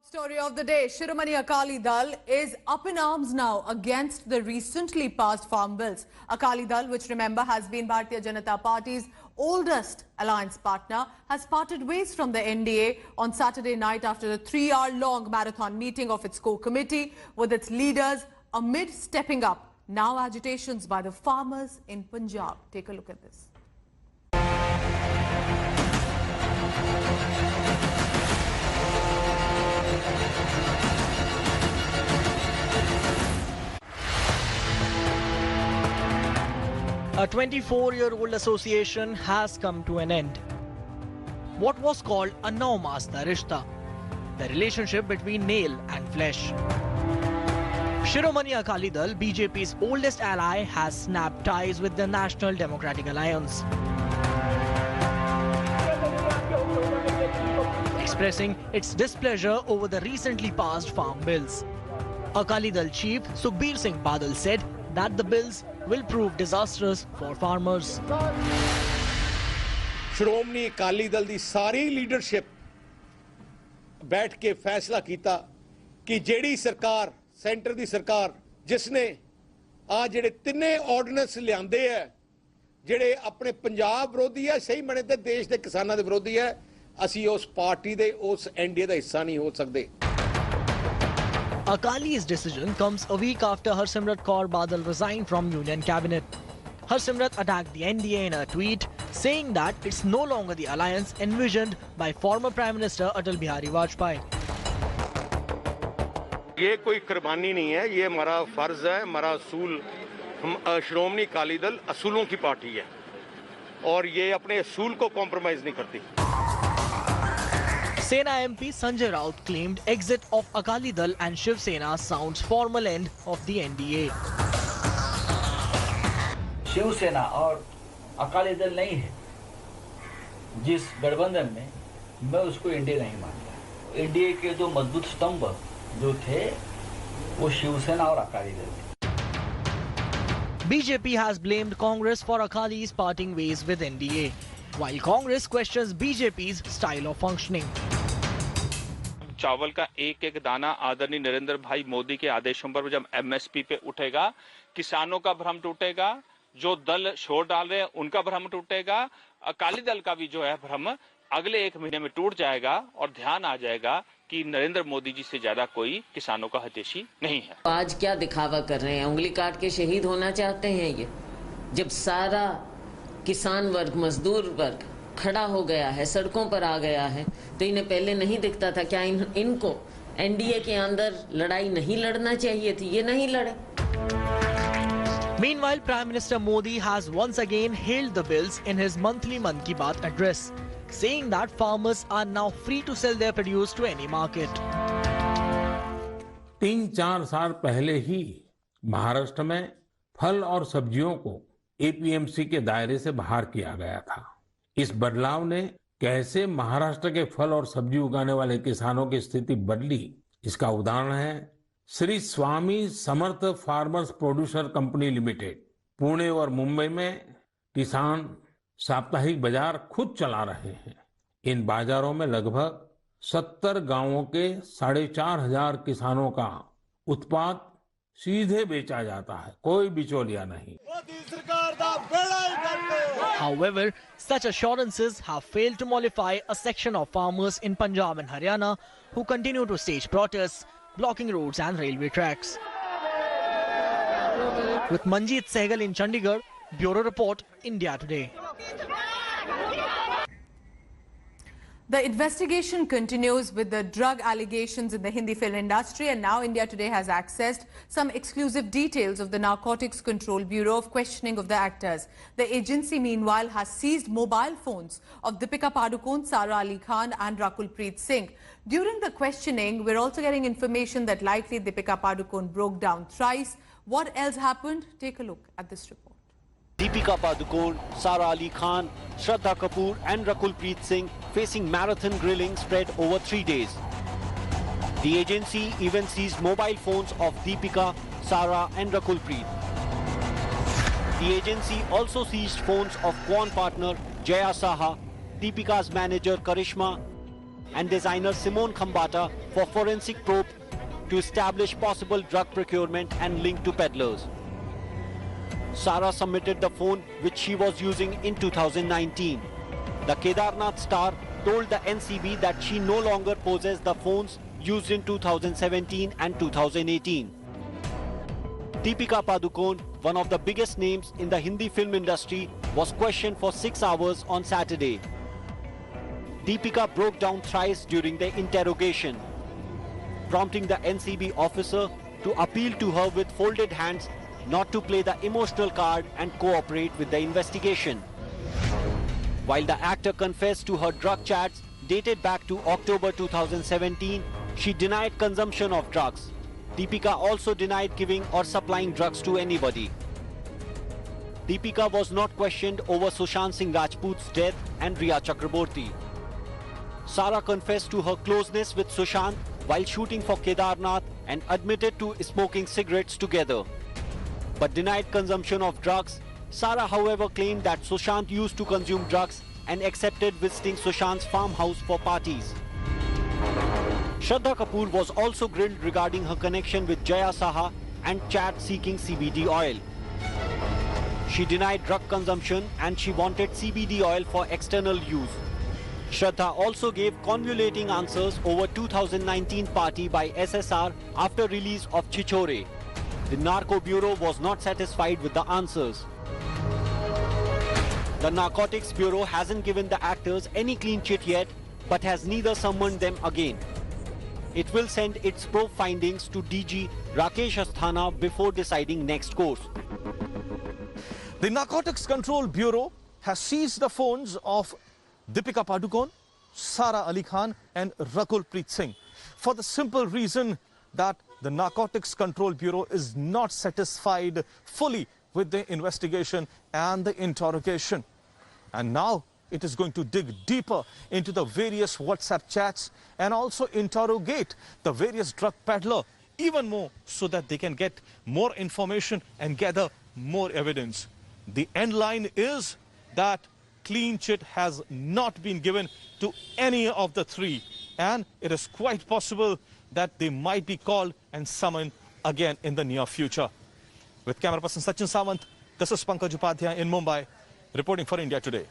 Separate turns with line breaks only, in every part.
Story of the day, Shiromani Akali Dal is up in arms now against the recently passed farm bills. Akali Dal, which remember has been Bharatiya Janata Party's oldest alliance partner, has parted ways from the NDA on Saturday night after a 3-hour-long marathon meeting of its core committee with its leaders amid stepping up now agitations by the farmers in Punjab. Take a look at this.
A 24-year-old association has come to an end. What was called a Naumasta Rishta, the relationship between nail and flesh. Shiromani Akali Dal, BJP's oldest ally, has snapped ties with the National Democratic Alliance, expressing its displeasure over the recently passed farm bills. Akali Dal chief Sukhbir Singh Badal said that the bills will prove disastrous for farmers.
श्रोमणी अकाली दल दी सारी leadership बैठ के फैसला किया कि जेड़ी सरकार centre दी सरकार जिसने आ जेड़े तिन्ने ऑर्डिनेंस लियांदे है जेड़े अपने पंजाब विरोधी है सही मने ते देश दे किसानां दे विरोधी है असी उस पार्टी दे उस एनडीए दा हिस्सा नहीं हो सकते.
Akali's decision comes a week after Harsimrat Kaur Badal resigned from Union Cabinet. Harsimrat attacked the NDA in a tweet, saying that it's no longer the alliance envisioned by former Prime Minister Atal Bihari Vajpayee.
ये कोई कुर्बानी नहीं है, ये हमारा फर्ज है, हमारा असूल. हम श्रोमणी अकाली दल असूलों की पार्टी है और ये अपने असूल को कॉम्प्रोमाइज नहीं करती.
Sena MP Sanjay Raut claimed exit of Akali Dal and Shiv Sena sounds formal end of the NDA.
Shiv सेना और अकाली दल नहीं है जिस गठबंधन में मैं उसको एनडीए नहीं मानता. एनडीए के दो मजबूत स्तंभ जो थे वो शिवसेना और अकाली दल थे.
BJP has blamed Congress for Akali's parting ways with NDA, while Congress questions BJP's style of functioning.
चावल का एक एक दाना आदरणीय नरेंद्र भाई मोदी के आदेशों पर जब एमएसपी पे उठेगा, किसानों का भ्रम टूटेगा, जो दल शोर डाल रहे हैं उनका भ्रम टूटेगा, अकाली दल का भी जो है भ्रम अगले 1 महीने में टूट जाएगा और ध्यान आ जाएगा कि नरेंद्र मोदी जी से ज्यादा कोई किसानों का हितैषी नहीं है.
आज क्या दिखावा कर रहे हैं, उंगली काट के शहीद होना चाहते हैं ये, जब सारा किसान वर्ग मजदूर वर्ग खड़ा हो गया है, सड़कों पर आ गया है, तो इन्हें पहले नहीं दिखता था क्या इनको एनडीए के अंदर लड़ाई नहीं लड़ना चाहिए थी, ये नहीं लड़े.
Meanwhile, Prime Minister Modi has once again hailed the bills in his monthly Mann Ki Baat address, saying that farmers are now free to sell their produce to any market.
3-4 साल पहले ही महाराष्ट्र में फल और सब्जियों को एपीएमसी के दायरे से बाहर किया गया था. इस बदलाव ने कैसे महाराष्ट्र के फल और सब्जी उगाने वाले किसानों की स्थिति बदली, इसका उदाहरण है Shri Swami Samarth farmers producer company limited. Pune और मुंबई में किसान साप्ताहिक बाजार खुद चला रहे हैं. इन बाजारों में लगभग 70 गांवों के 4,500 किसानों का उत्पाद सीधे बेचा जाता है, कोई बिचौलिया नहीं.
However, such assurances have failed to mollify a section of farmers in Punjab and Haryana who continue to stage protests, blocking roads and railway tracks. With Manjeet Sehgal in Chandigarh, Bureau Report, India Today.
The investigation continues with the drug allegations in the Hindi film industry, and now India Today has accessed some exclusive details of the Narcotics Control Bureau of questioning of the actors. The agency meanwhile has seized mobile phones of Deepika Padukone, Sara Ali Khan and Rakul Preet Singh. During the questioning, we're also getting information that likely Deepika Padukone broke down thrice. What else happened? Take a look at this report.
Deepika Padukone, Sara Ali Khan, Shraddha Kapoor and Rakul Preet Singh facing marathon grilling spread over 3 days. The agency even seized mobile phones of Deepika, Sara and Rakul Preet. The agency also seized phones of Quant partner Jaya Saha, Deepika's manager Karishma and designer Simone Khambata for forensic probe to establish possible drug procurement and link to peddlers. Sara submitted the phone which she was using in 2019. The Kedarnath star told the NCB that she no longer possesses the phones used in 2017 and 2018. Deepika Padukone, one of the biggest names in the Hindi film industry, was questioned for 6 hours on Saturday. Deepika broke down thrice during the interrogation, prompting the NCB officer to appeal to her with folded hands not to play the emotional card and cooperate with the investigation. While the actor confessed to her drug chats dated back to October 2017, she denied consumption of drugs. Deepika also denied giving or supplying drugs to anybody. Deepika was not questioned over Sushant Singh Rajput's death and Rhea Chakraborty. Sara confessed to her closeness with Sushant while shooting for Kedarnath and admitted to smoking cigarettes together, but denied consumption of drugs. Sara, however, claimed that Sushant used to consume drugs and accepted visiting Sushant's farmhouse for parties. Shraddha Kapoor was also grilled regarding her connection with Jaya Saha and chat seeking CBD oil. She denied drug consumption and she wanted CBD oil for external use. Shraddha also gave convoluting answers over 2019 party by SSR after release of Chichore. The Narco Bureau was not satisfied with the answers. The Narcotics Bureau hasn't given the actors any clean chit yet, but has neither summoned them again. It will send its probe findings to DG Rakesh Asthana before deciding next course.
The Narcotics Control Bureau has seized the phones of Deepika Padukone, Sara Ali Khan and Rakul Preet Singh for the simple reason that the Narcotics Control Bureau is not satisfied fully with the investigation and the interrogation. And now it is going to dig deeper into the various WhatsApp chats and also interrogate the various drug peddler even more so that they can get more information and gather more evidence. The end line is that clean chit has not been given to any of the three, and it is quite possible that they might be called and summoned again in the near future. With camera person Sachin Sawant, this is Pankaj Upadhyay in Mumbai, reporting for India Today.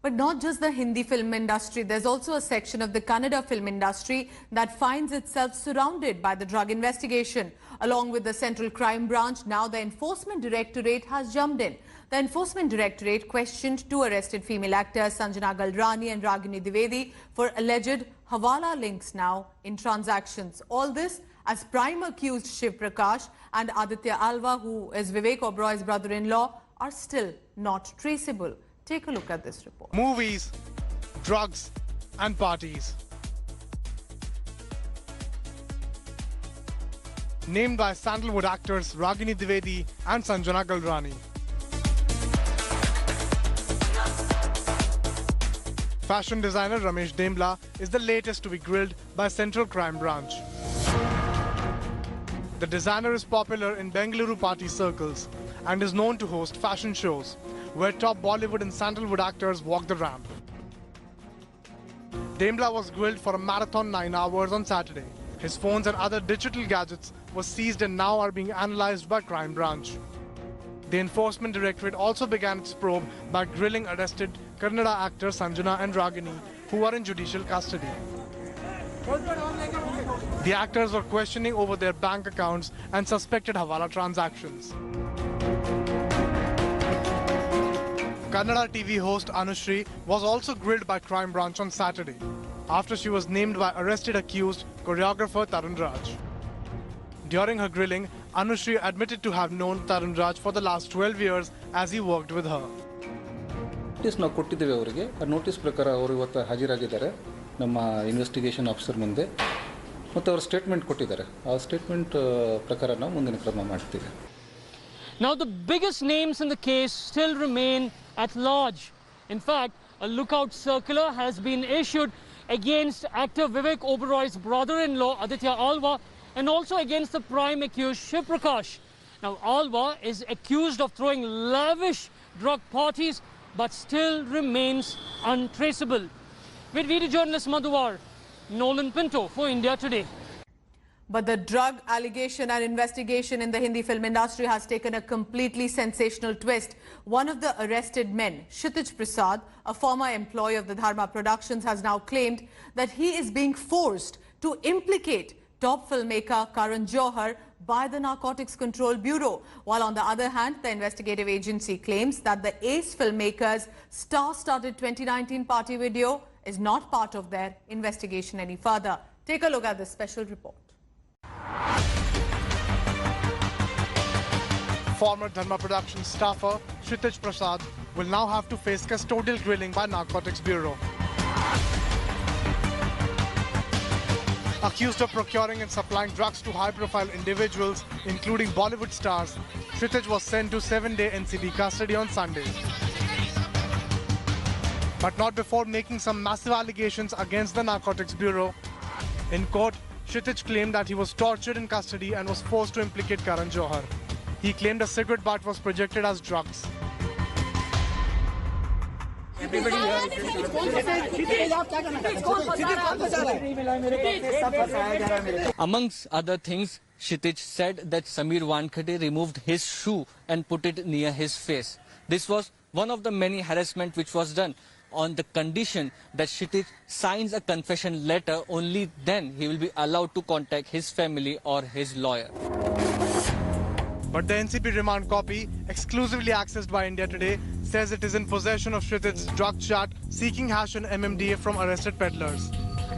But not just the Hindi film industry, there's also a section of the Kannada film industry that finds itself surrounded by the drug investigation. Along with the Central Crime Branch, now the Enforcement Directorate has jumped in. The Enforcement Directorate questioned two arrested female actors, Sanjana Galrani and Ragini Dwivedi, for alleged Hawala links now in transactions. All this as prime accused Shiv Prakash and Aditya Alva, who is Vivek Oberoi's brother-in-law, are still not traceable. Take a look at this report.
Movies, drugs and parties. Named by Sandalwood actors Ragini Dwivedi and Sanjana Galrani. Fashion designer Ramesh Dembla is the latest to be grilled by Central Crime Branch. The designer is popular in Bengaluru party circles and is known to host fashion shows where top Bollywood and Sandalwood actors walk the ramp. Dembla was grilled for a marathon 9 hours on Saturday. His phones and other digital gadgets were seized and now are being analyzed by Crime Branch. The Enforcement Directorate also began its probe by grilling arrested Kannada actors Sanjana and Ragini, who are in judicial custody. The actors were questioning over their bank accounts and suspected Hawala transactions. Kannada TV host Anushri was also grilled by Crime Branch on Saturday after she was named by arrested accused choreographer Tarun Raj. During her grilling, Anushri admitted to have known Tarun Raj for the last 12 years as he worked with her.
Notice ನಾವು ಕೊಟ್ಟಿದ್ದೇವೆ ಅವರಿಗೆ ಆ notice ಪ್ರಕಾರ ಅವರು ಇವತ್ತು ಹಾಜರಾಗಿದ್ದಾರೆ ನಮ್ಮ investigation officer ಮುಂದೆ ಮತ್ತು ಅವರು ಸ್ಟೇಟ್ಮೆಂಟ್ ಕೊಟ್ಟಿದ್ದಾರೆ ಆ ಸ್ಟೇಟ್ಮೆಂಟ್ ಪ್ರಕಾರ ನಾವು ಮುಂದಿನ ಕ್ರಮ ಮಾಡ್ತೀವಿ.
Now the biggest names in the case still remain at large. In fact, a lookout circular has been issued against actor Vivek Oberoi's brother-in-law Aditya Alva and also against the prime accused Shiv Prakash. Now Alva is accused of throwing lavish drug parties but still remains untraceable. With video journalist Madhuwar, Nolan Pinto for India Today.
But the drug allegation and investigation in the Hindi film industry has taken a completely sensational twist. One of the arrested men, Kshitij Prasad, a former employee of the Dharma Productions, has now claimed that he is being forced to implicate top filmmaker Karan Johar by the Narcotics Control Bureau. While on the other hand, the investigative agency claims that the Ace filmmaker's star-studded 2019 party video is not part of their investigation any further. Take a look at this special report.
Former Dharma Productions staffer Kshitij Prasad will now have to face custodial grilling by Narcotics Bureau. Accused of procuring and supplying drugs to high-profile individuals, including Bollywood stars, Kshitij was sent to 7-day NCB custody on Sunday. But not before making some massive allegations against the Narcotics Bureau. In court, Kshitij claimed that he was tortured in custody and was forced to implicate Karan Johar. He claimed a cigarette butt was projected as drugs.
Amongst other things, Kshitij said that Sameer Wankhede removed his shoe and put it near his face. This was one of the many harassment which was done. On the condition that Kshitij signs a confession letter, only then he will be allowed to contact his family or his lawyer.
But the NCB remand copy, exclusively accessed by India Today, says it is in possession of Kshitij's drug chart seeking hash and MMDA from arrested peddlers.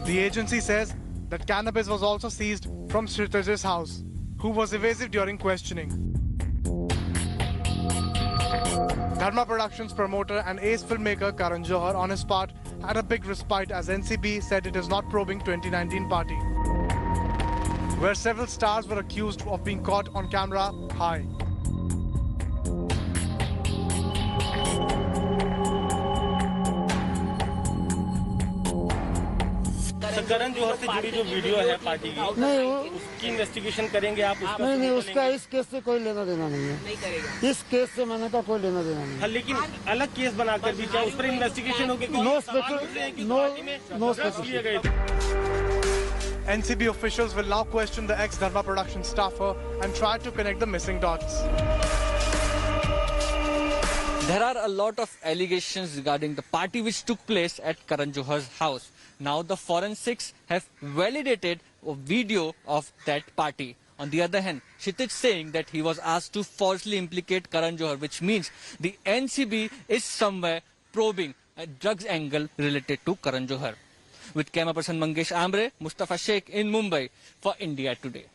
The agency says that cannabis was also seized from Kshitij's house, who was evasive during questioning. Dharma Productions promoter and Ace filmmaker Karan Johar, on his part, had a big respite as NCB said it is not probing 2019 party, where several stars were accused of being caught on camera high.
Karan Johar से जुड़ी जो video है party की, नहीं उसकी investigation करेंगे आप? उसका नहीं, उसका इस केस से कोई लेना देना नहीं है। नहीं करेगा। इस केस से मैंने कहा कोई लेना देना नहीं है। लेकिन अलग केस बनाकर भी क्या उस पर इन्वेस्टिगेशन होगी? No specific.
NCB officials will now question the ex-Dharma Productions staffer and try to connect the missing dots.
There are a lot of allegations regarding the party which took place at Karan Johar's house. Now the forensics have validated a video of that party. On the other hand, Kshitij saying that he was asked to falsely implicate Karan Johar, which means the NCB is somewhere probing a drugs angle related to Karan Johar. With camera person Mangesh Ambre, Mustafa Sheikh in Mumbai for India Today.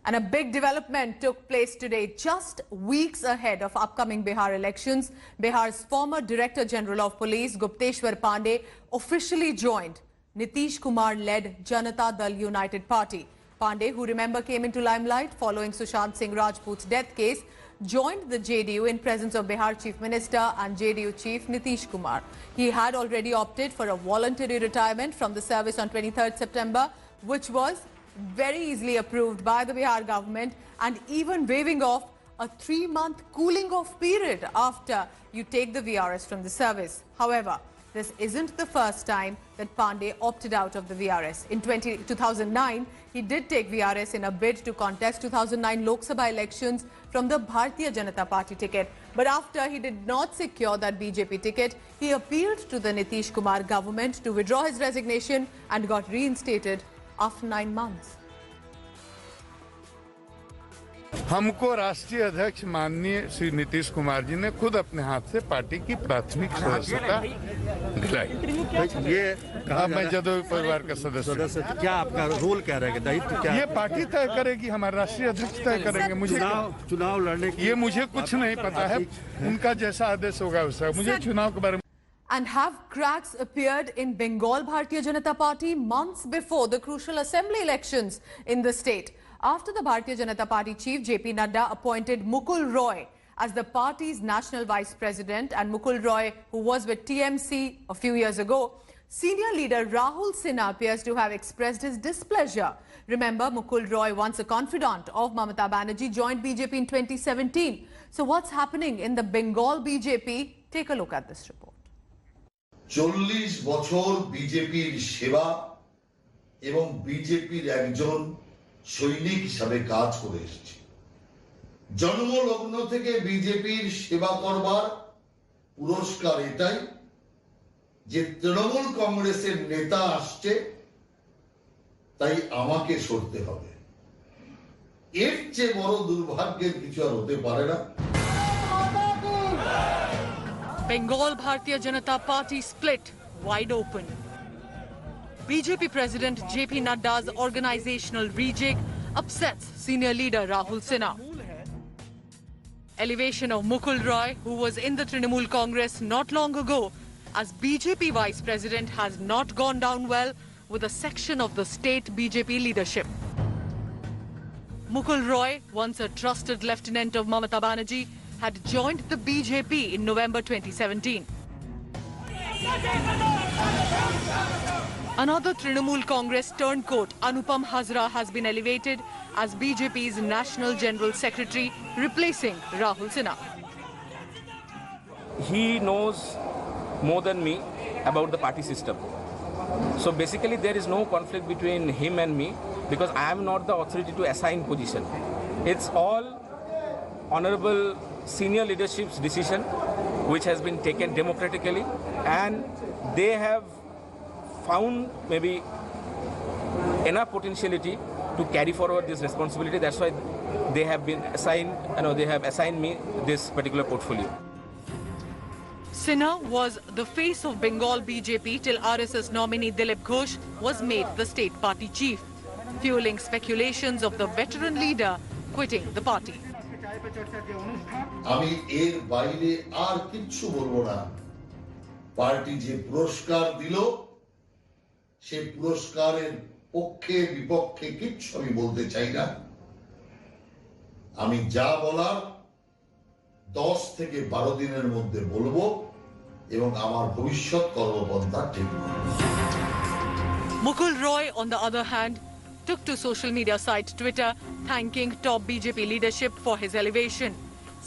And a big development took place today, just weeks ahead of upcoming Bihar elections. Bihar's former Director General of Police, Gupteshwar Pandey, officially joined Nitish Kumar-led Janata Dal United Party. Pandey, who remember came into limelight following Sushant Singh Rajput's death case, joined the JDU in presence of Bihar Chief Minister and JDU Chief Nitish Kumar. He had already opted for a voluntary retirement from the service on 23rd September, which was very easily approved by the Bihar government, and even waiving off a 3-month cooling off period after you take the VRS from the service. However, this isn't the first time that Pandey opted out of the VRS. In 2009, he did take VRS in a bid to contest 2009 Lok Sabha elections from the Bharatiya Janata Party ticket. But after he did not secure that BJP ticket, he appealed to the Nitish Kumar government to withdraw his resignation and got reinstated after 9 months.
हमको राष्ट्रीय अध्यक्ष माननीय श्री नीतीश कुमार जी ने खुद अपने हाथ से party की प्राथमिक सदस्यता दिलाई। ये अब मैं जदयू परिवार का सदस्य।
क्या आपका रोल क्या रहेगा, दायित्व क्या?
ये पार्टी तय करेगी, हमारे राष्ट्रीय अध्यक्ष तय करेंगे। मुझे
चुनाव लड़ने की
ये मुझे कुछ नहीं पता है, उनका जैसा आदेश होगा उसका। मुझे चुनाव के बारे में।
And have cracks appeared in Bengal Bharatiya Janata Party months before the crucial assembly elections in the state? After the Bharatiya Janata Party chief JP Nadda appointed Mukul Roy as the party's national vice president, and Mukul Roy, who was with TMC a few years ago, senior leader Rahul Sinha appears to have expressed his displeasure. Remember, Mukul Roy, once a confidant of Mamata Banerjee, joined BJP in 2017. So what's happening in the Bengal BJP? Take a look at this report.
40 বছর বিজেপির সেবা এবং বিজেপির একজন সৈনিক হিসাবে কাজ করে এসেছি। জন্মলগ্ন থেকে বিজেপির সেবা করবার পুরস্কার এটাই যে তৃণমূল কংগ্রেসের নেতা আসছে, তাই আমাকে সরতে হবে। এর চেয়ে বড় দুর্ভাগ্যের কিছু আর হতে পারে না।
Bengal Bharatiya Janata Party split wide open. BJP President JP Nadda's organizational rejig upsets senior leader Rahul Sinha. Elevation of Mukul Roy, who was in the Trinamool Congress not long ago as BJP Vice President, has not gone down well with a section of the state BJP leadership. Mukul Roy, once a trusted lieutenant of Mamata Banerjee, had joined the BJP in November 2017. Another Trinamool Congress turncoat, Anupam Hazra, has been elevated as BJP's National General Secretary, replacing Rahul Sinha.
He knows more than me about the party system. So basically there is no conflict between him and me because I am not the authority to assign position. It's all honorable senior leadership's decision which has been taken democratically, and they have found maybe enough potentiality to carry forward this responsibility. That's why they have been assigned, they have assigned me this particular portfolio.
Sinha was the face of Bengal BJP till RSS nominee Dilip Ghosh was made the state party chief, fueling speculations of the veteran leader quitting the party.
আমি এর বাইরে আর কিচ্ছু বলবো না। Party যে পুরস্কার দিল সে পুরস্কারের পক্ষে বিপক্ষে কিচ্ছু আমি বলতে চাই না। আমি যা বলার 10 থেকে 12 দিনের মধ্যে বলবো এবং আমার ভবিষ্যৎ কর্মপন্থা ঠিক করব।
Mukul Roy, on the other hand, took to social media site Twitter, thanking top BJP leadership for his elevation,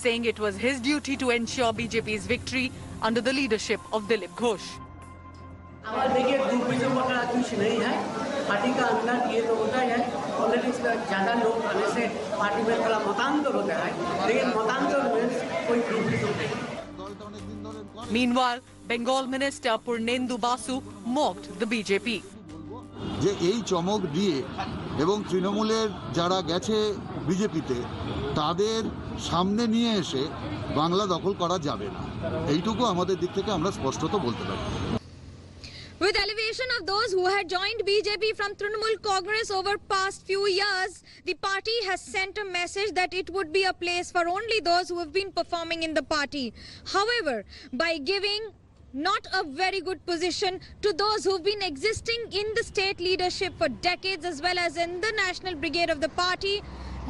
saying it was his duty to ensure BJP's victory under the leadership of Dilip Ghosh.
देखिए groupism वगैरह कुछ नहीं है। Party का अंदर ये तो होता है, पॉलिटिक्स में ज़्यादा लोग आने से पार्टी में थोड़ा मतांतर होता है, लेकिन मतांतर में कोई ग्रुपिज्म नहीं।
Meanwhile, Bengal Minister Purnendu Basu mocked the BJP.
যে এই চমক দিয়ে এবং তৃণমূলের যারা গেছে বিজেপিতে তাদের সামনে নিয়ে এসে বাংলা দখল করা যাবে না, এইটুকু আমাদের দিক থেকে আমরা স্পষ্টত বলতে পারি।
With elevation of those who had joined BJP from Trinamool Congress over past few years, the party has sent a message that it would be a place for only those who have been performing in the party. However, by giving not a very good position to those who've been existing in the state leadership for decades as well as in the national brigade of the party,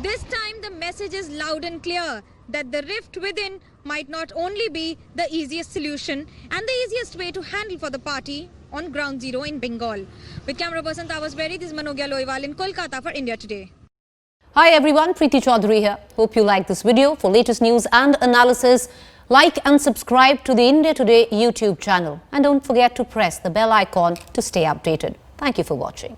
this time the message is loud and clear that the rift within might not only be the easiest solution and the easiest way to handle for the party on ground zero in Bengal. With camera person Tawas Berry, this is Manogya Loiwal in Kolkata for India Today.
Hi everyone, Preeti Chaudhary here. Hope you like this video. For latest news and analysis, like and subscribe to the India Today YouTube channel. And don't forget to press the bell icon to stay updated. Thank you for watching.